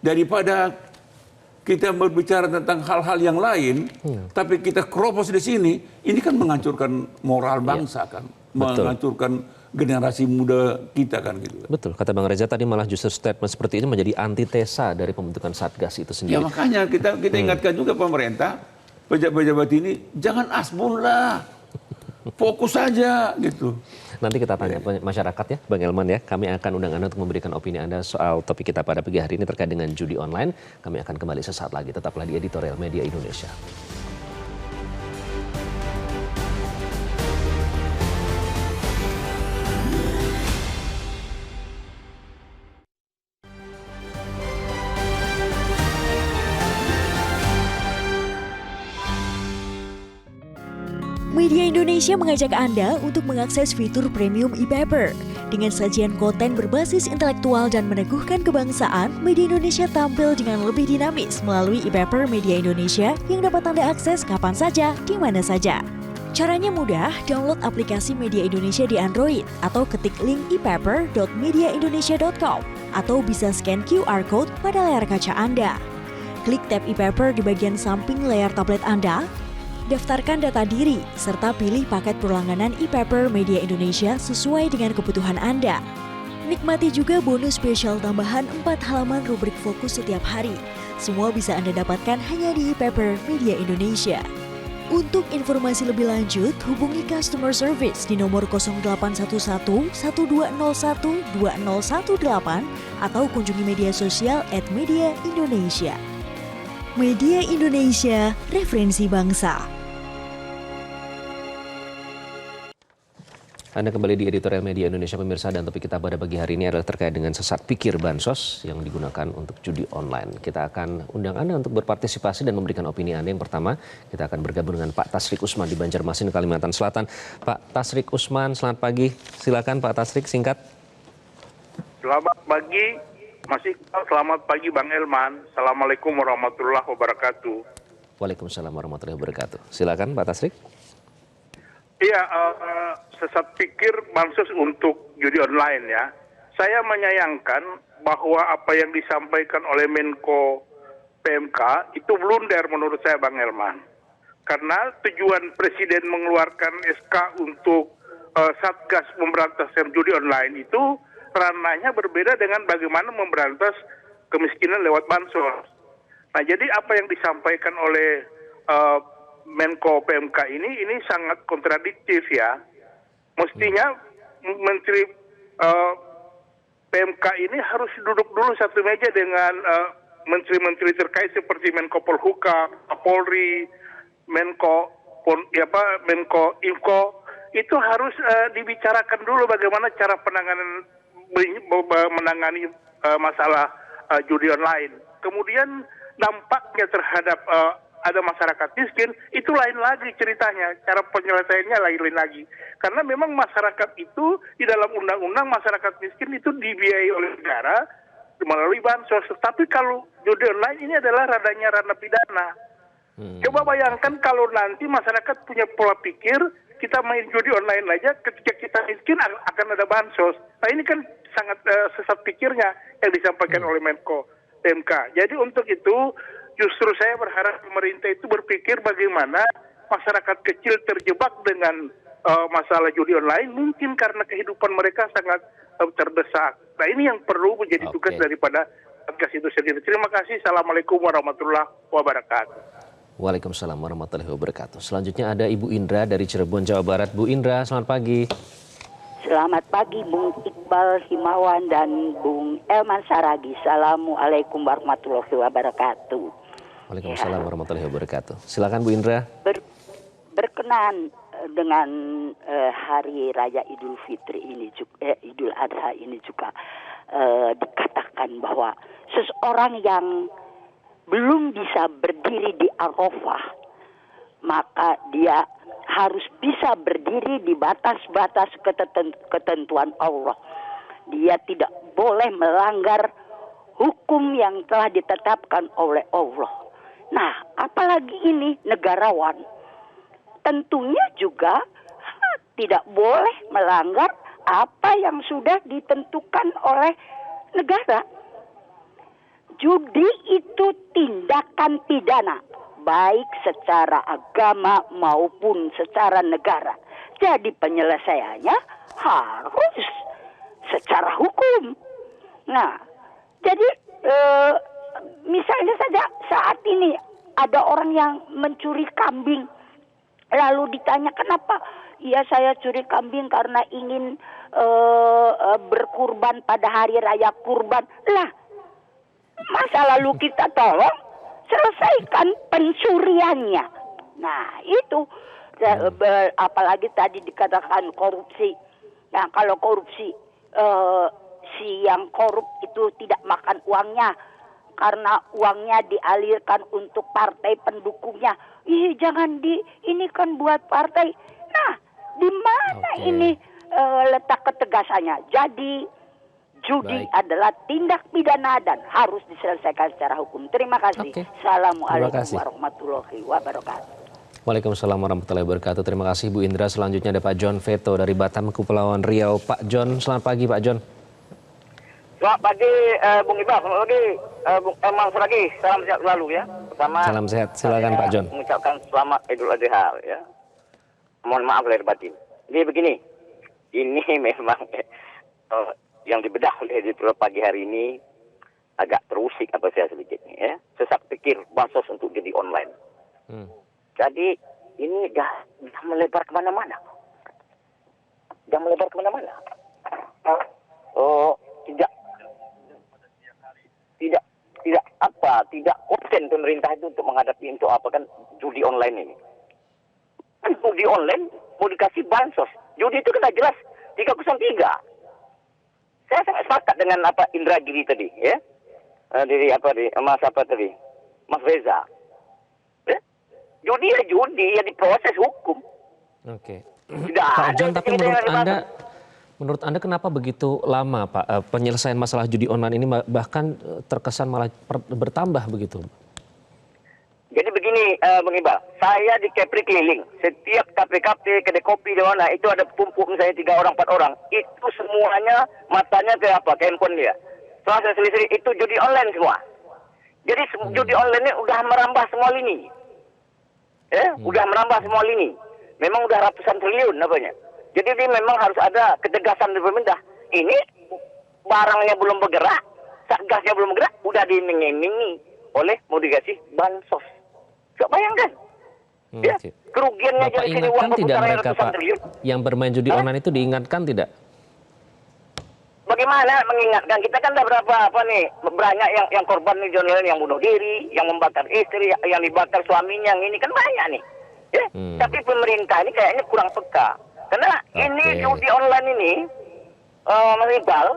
Speaker 2: Daripada kita berbicara tentang hal-hal yang lain, tapi kita keropos di sini, ini kan menghancurkan moral bangsa kan. Menghancurkan generasi muda kita kan gitu.
Speaker 1: Betul, kata Bang Reza tadi malah justru statement seperti ini menjadi antitesa dari pembentukan Satgas itu sendiri.
Speaker 2: Ya makanya kita ingatkan juga pemerintah, pejabat-pejabat ini, jangan asbun lah. Fokus saja gitu.
Speaker 1: Nanti kita tanya masyarakat ya, Bang Elman ya. Kami akan undang Anda untuk memberikan opini Anda soal topik kita pada pagi hari ini terkait dengan judi online. Kami akan kembali sesaat lagi. Tetaplah di Editorial Media Indonesia.
Speaker 5: Media Indonesia mengajak Anda untuk mengakses fitur premium e-paper. Dengan sajian konten berbasis intelektual dan meneguhkan kebangsaan, Media Indonesia tampil dengan lebih dinamis melalui e-paper Media Indonesia yang dapat Anda akses kapan saja, di mana saja. Caranya mudah, download aplikasi Media Indonesia di Android atau ketik link e-paper.mediaindonesia.com atau bisa scan QR Code pada layar kaca Anda. Klik tab e-paper di bagian samping layar tablet Anda, daftarkan data diri, serta pilih paket berlangganan e-paper Media Indonesia sesuai dengan kebutuhan Anda. Nikmati juga bonus spesial tambahan 4 halaman rubrik fokus setiap hari. Semua bisa Anda dapatkan hanya di e-paper Media Indonesia. Untuk informasi lebih lanjut, hubungi customer service di nomor 0811 1201 2018 atau kunjungi media sosial @mediaindonesia. Media Indonesia, referensi bangsa.
Speaker 1: Anda kembali di Editorial Media Indonesia pemirsa, dan topik kita pada pagi hari ini adalah terkait dengan sesat pikir bansos yang digunakan untuk judi online. Kita akan undang Anda untuk berpartisipasi dan memberikan opini Anda. Yang pertama, kita akan bergabung dengan Pak Tasrik Usman di Banjarmasin, Kalimantan Selatan. Pak Tasrik Usman, selamat pagi. Silakan Pak Tasrik, singkat.
Speaker 6: Selamat pagi, Mas Iqbal. Selamat pagi, Bang Elman. Assalamualaikum warahmatullahi wabarakatuh.
Speaker 1: Waalaikumsalam warahmatullahi wabarakatuh. Silakan Pak Tasrik.
Speaker 6: Iya, sesat pikir bansos untuk judi online ya. saya menyayangkan bahwa apa yang disampaikan oleh Menko PMK itu blunder menurut saya, Bang Elman. Karena tujuan Presiden mengeluarkan SK untuk Satgas Pemberantasan Judi Online itu ranahnya berbeda dengan bagaimana memberantas kemiskinan lewat bansos. Nah, jadi apa yang disampaikan oleh Menko PMK ini sangat kontradiktif ya. Mestinya Menteri PMK ini harus duduk dulu satu meja dengan menteri-menteri terkait seperti Menko Polhukam, Polri, Menko Info. Itu harus dibicarakan dulu bagaimana cara menangani masalah judi online. Kemudian dampaknya terhadap ada masyarakat miskin, itu lain lagi ceritanya. Cara penyelesaiannya lain lagi. Karena memang masyarakat itu, di dalam undang-undang masyarakat miskin itu dibiayai oleh negara melalui bansos. Tapi kalau judi online ini adalah ranah pidana. Coba bayangkan kalau nanti masyarakat punya pola pikir, kita main judi online aja, ketika kita miskin akan ada bansos. Nah ini kan sangat sesat pikirnya yang disampaikan oleh Menko PMK. Jadi untuk itu, justru saya berharap pemerintah itu berpikir bagaimana masyarakat kecil terjebak dengan masalah judi online, mungkin karena kehidupan mereka sangat terdesak. Nah ini yang perlu menjadi tugas daripada Satgas itu sendiri. Terima kasih. Assalamualaikum warahmatullahi wabarakatuh.
Speaker 1: Waalaikumsalam warahmatullahi wabarakatuh. Selanjutnya ada Ibu Indra dari Cirebon, Jawa Barat. Bu Indra, selamat pagi.
Speaker 7: Selamat pagi Bung Iqbal Himawan dan Bung Elman Saragi. Assalamualaikum warahmatullahi wabarakatuh.
Speaker 1: Waalaikumsalam warahmatullahi wabarakatuh. Silakan Bu Indra.
Speaker 7: Berkenan dengan Hari Raya Idul Fitri ini juga, Idul Adha ini juga dikatakan bahwa seseorang yang belum bisa berdiri di Arafah, maka dia harus bisa berdiri di batas-batas ketentuan Allah. Dia tidak boleh melanggar hukum yang telah ditetapkan oleh Allah. Nah, apalagi ini negarawan. Tentunya juga tidak boleh melanggar apa yang sudah ditentukan oleh negara. Judi itu tindakan pidana, baik secara agama maupun secara negara. Jadi penyelesaiannya harus secara hukum. Nah, jadi misalnya saja saat ini ada orang yang mencuri kambing, lalu ditanya kenapa? Ya saya curi kambing karena ingin berkurban pada hari raya kurban. Lah, masa lalu kita tolong selesaikan pencuriannya. Nah itu apalagi tadi dikatakan korupsi. Nah kalau korupsi si yang korup itu tidak makan uangnya karena uangnya dialirkan untuk partai pendukungnya. Ih jangan ini kan buat partai. Nah di mana ini letak ketegasannya? Jadi judi adalah tindak pidana dan harus diselesaikan secara hukum. Terima kasih. Assalamualaikum warahmatullahi wabarakatuh.
Speaker 1: Waalaikumsalam warahmatullahi wabarakatuh. Terima kasih Bu Indra. Selanjutnya ada Pak John Veto dari Batam, Kepulauan Riau. Pak John, selamat pagi Pak John.
Speaker 8: Selamat pagi Bung Iqbal, selamat pagi Bung Elman Saragi. Salam sehat selalu ya. Pertama,
Speaker 1: salam sehat. Silakan Pak John.
Speaker 8: Mengucapkan selamat Idul Adha ya. Mohon maaf lahir batin. Jadi begini, ini memang yang dibedah oleh editorial pagi hari ini agak terusik apa saya sedikit ya. Sesak pikir bansos untuk jadi online. Jadi ini dah melebar kemana-mana. Oh tidak konsen pemerintah itu untuk menghadapi untuk apa kan judi online ini. Judi online mau dikasih bansos. Judi itu kan jelas 303. Saya sangat sepakat dengan apa Indra Giri tadi, ya. Mas Reza. Ya? Judi ya judi, ya diproses hukum.
Speaker 1: Oke.
Speaker 8: Pak
Speaker 1: John, tapi menurut Anda kenapa begitu lama, Pak, penyelesaian masalah judi online ini bahkan terkesan malah bertambah begitu?
Speaker 8: Jadi begini, Bang Iqbal, saya di Kepri keliling. Setiap kafe-kafe, kedai kopi di mana itu ada tumpuk misalnya 3 orang, 4 orang. Itu semuanya matanya ke apa? Ke handphone dia. Soalnya saya selisih itu judi online semua. Jadi judi online ini udah merambah semua lini. Udah merambah semua lini. Memang udah ratusan triliun namanya. Jadi ini memang harus ada ketegasan dari pemerintah. Ini barangnya belum bergerak, satgasnya belum bergerak, udah diiming-imingi oleh mau dikasih bansos. Coba bayangkan. Ya, kerugiannya
Speaker 1: Bapak
Speaker 8: jadi sini uang
Speaker 1: ingatkan tidak
Speaker 8: berputar
Speaker 1: mereka,
Speaker 8: ratusan
Speaker 1: Pak,
Speaker 8: triliun.
Speaker 1: yang bermain judi online itu diingatkan tidak?
Speaker 8: Bagaimana mengingatkan? Kita kan ada berapa banyak yang korban nih judi online, yang bunuh diri, yang membakar istri, yang dibakar suaminya, yang ini kan banyak nih. Ya, tapi pemerintah ini kayaknya kurang peka. Karena ini judi online ini, Mas Iqbal,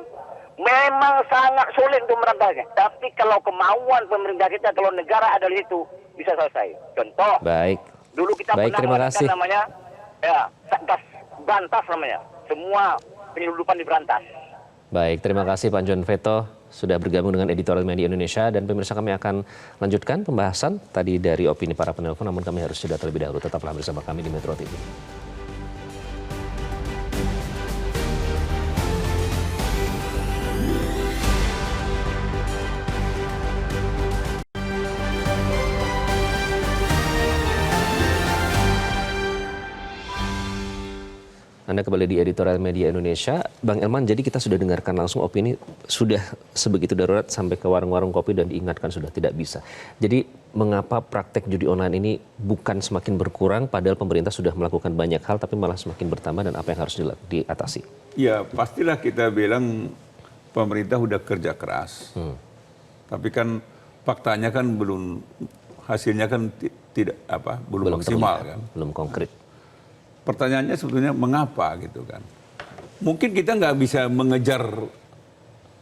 Speaker 8: memang sangat sulit untuk merantaunya. Tapi kalau kemauan pemerintah kita, kalau negara ada di situ, bisa selesai. Contoh,
Speaker 1: Baik.
Speaker 8: dulu kita pernah
Speaker 1: Terima
Speaker 8: mengadakan
Speaker 1: kasih.
Speaker 8: namanya, ya, Satgas Berantas namanya. Semua penyeludupan diberantas.
Speaker 1: Baik, terima kasih Pak John Veto sudah bergabung dengan Editorial Media Indonesia, dan pemirsa kami akan lanjutkan pembahasan tadi dari opini para penelpon, namun kami harus jeda terlebih dahulu. Tetaplah bersama kami di Metro TV. Anda kembali di Editorial Media Indonesia. Bang Elman, jadi kita sudah dengarkan langsung opini, sudah sebegitu darurat sampai ke warung-warung kopi dan diingatkan sudah tidak bisa. Jadi mengapa praktek judi online ini bukan semakin berkurang padahal pemerintah sudah melakukan banyak hal tapi malah semakin bertambah, dan apa yang harus diatasi?
Speaker 2: Ya pastilah kita bilang pemerintah udah kerja keras. Tapi kan faktanya kan hasilnya kan belum maksimal
Speaker 1: terlihat,
Speaker 2: kan.
Speaker 1: belum konkret.
Speaker 2: Pertanyaannya sebetulnya mengapa gitu kan. Mungkin kita nggak bisa mengejar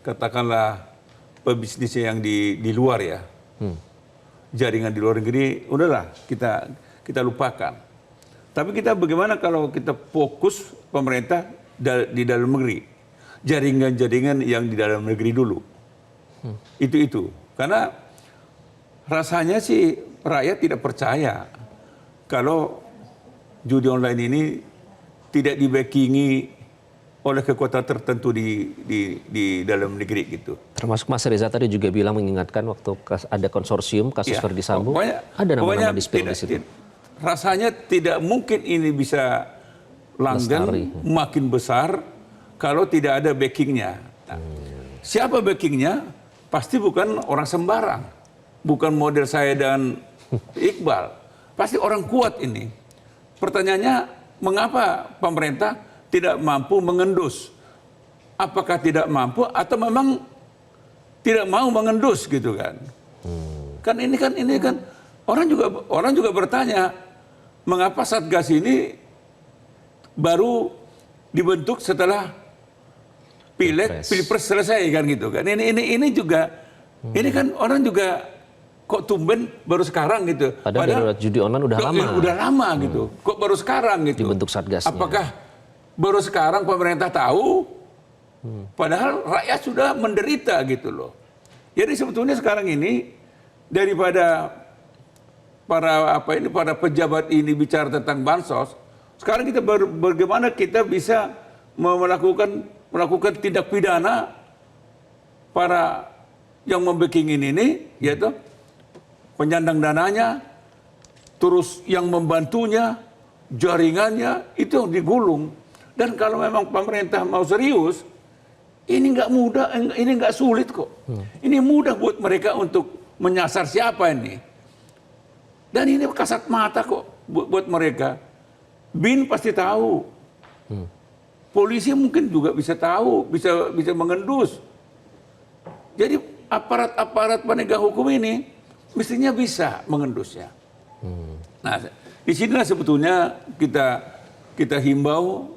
Speaker 2: katakanlah pebisnisnya yang di luar ya. Jaringan di luar negeri udahlah kita lupakan. Tapi kita bagaimana kalau kita fokus pemerintah di dalam negeri. Jaringan-jaringan yang di dalam negeri dulu. Itu. Karena rasanya sih rakyat tidak percaya kalau judi online ini tidak dibackingi oleh kekuatan tertentu di dalam negeri gitu.
Speaker 1: Termasuk Mas Reza tadi juga bilang, mengingatkan waktu ada konsorsium kasus Verdi Sambo, ada nama-nama di spill di situ.
Speaker 2: Rasanya tidak mungkin ini bisa langgeng makin besar kalau tidak ada backingnya. Nah, siapa backingnya? Pasti bukan orang sembarang, bukan model saya dan Iqbal. Pasti orang kuat ini. Pertanyaannya, mengapa pemerintah tidak mampu mengendus? Apakah tidak mampu atau memang tidak mau mengendus gitu kan? Kan ini kan orang juga bertanya, mengapa Satgas ini baru dibentuk setelah Pilpres selesai kan gitu kan? Ini juga ini kan orang juga kok tumben baru sekarang gitu.
Speaker 1: Padahal judi online udah lama.
Speaker 2: Udah lama gitu. Kok baru sekarang gitu.
Speaker 1: Dibentuk Satgasnya.
Speaker 2: Apakah baru sekarang pemerintah tahu? Padahal rakyat sudah menderita gitu loh. Jadi sebetulnya sekarang ini daripada para pejabat ini bicara tentang bansos, sekarang kita bagaimana kita bisa melakukan tindak pidana para yang membacking ini yaitu penyandang dananya, terus yang membantunya, jaringannya, itu yang digulung. Dan kalau memang pemerintah mau serius, ini nggak mudah, ini nggak sulit kok. Ini mudah buat mereka untuk menyasar siapa ini. Dan ini kasat mata kok buat mereka. BIN pasti tahu. Polisi mungkin juga bisa tahu, bisa mengendus. Jadi aparat penegak hukum ini mestinya bisa mengendusnya. Nah, di sinilah sebetulnya kita himbau,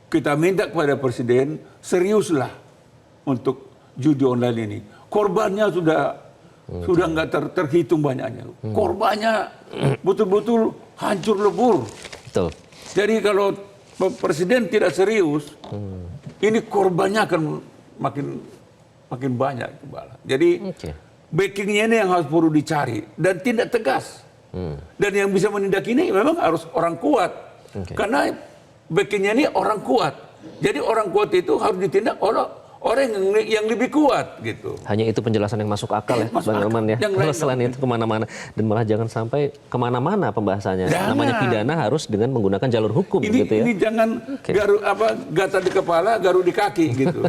Speaker 2: kita minta kepada Presiden seriuslah untuk judi online ini. Korbannya sudah nggak terhitung banyaknya. Korbannya betul-betul hancur lebur.
Speaker 1: Betul.
Speaker 2: Jadi kalau Presiden tidak serius, ini korbannya akan makin banyak. Jadi backingnya ini yang harus perlu dicari dan tindak tegas. Dan yang bisa menindak ini memang harus orang kuat. Karena backingnya ini orang kuat. Jadi orang kuat itu harus ditindak oleh orang yang lebih kuat gitu.
Speaker 1: Hanya itu penjelasan yang masuk akal ya,
Speaker 2: Masuk
Speaker 1: Bang
Speaker 2: akal.
Speaker 1: Elman ya.
Speaker 2: Yang
Speaker 1: Kalau
Speaker 2: lain
Speaker 1: selain itu kemana-mana dan malah jangan sampai kemana-mana pembahasannya.
Speaker 2: Jangan.
Speaker 1: Namanya pidana harus dengan menggunakan jalur hukum
Speaker 2: Ini,
Speaker 1: gitu ya.
Speaker 2: ini jangan gatal di kepala, garuk di kaki gitu.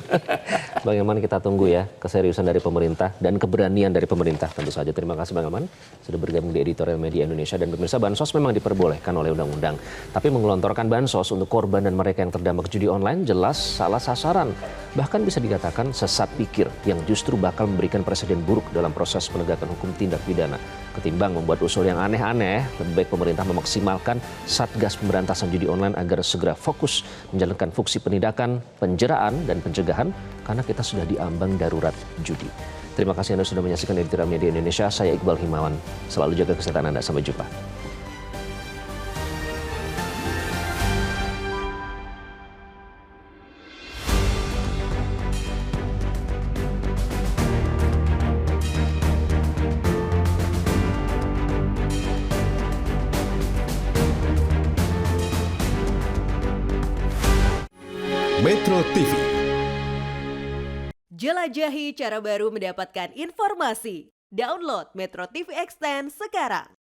Speaker 1: Bang Elman, kita tunggu ya keseriusan dari pemerintah dan keberanian dari pemerintah tentu saja. Terima kasih Bang Elman sudah bergabung di Editorial Media Indonesia. Dan pemirsa, bansos memang diperbolehkan oleh undang-undang. Tapi mengelontorkan bansos untuk korban dan mereka yang terdampak judi online jelas salah sasaran. Bahkan bisa dikatakan sesat pikir yang justru bakal memberikan presiden buruk dalam proses penegakan hukum tindak pidana. Ketimbang membuat usul yang aneh-aneh, lebih baik pemerintah memaksimalkan Satgas Pemberantasan Judi Online agar segera fokus menjalankan fungsi penindakan, penjeraan, dan pencegahan karena kita sudah diambang darurat judi. Terima kasih Anda sudah menyaksikan Editorial Media Indonesia. Saya Iqbal Himawan. Selalu jaga kesehatan Anda. Sampai jumpa.
Speaker 9: Metro TV.
Speaker 10: Jelajahi cara baru mendapatkan informasi. Download Metro TV Extend sekarang.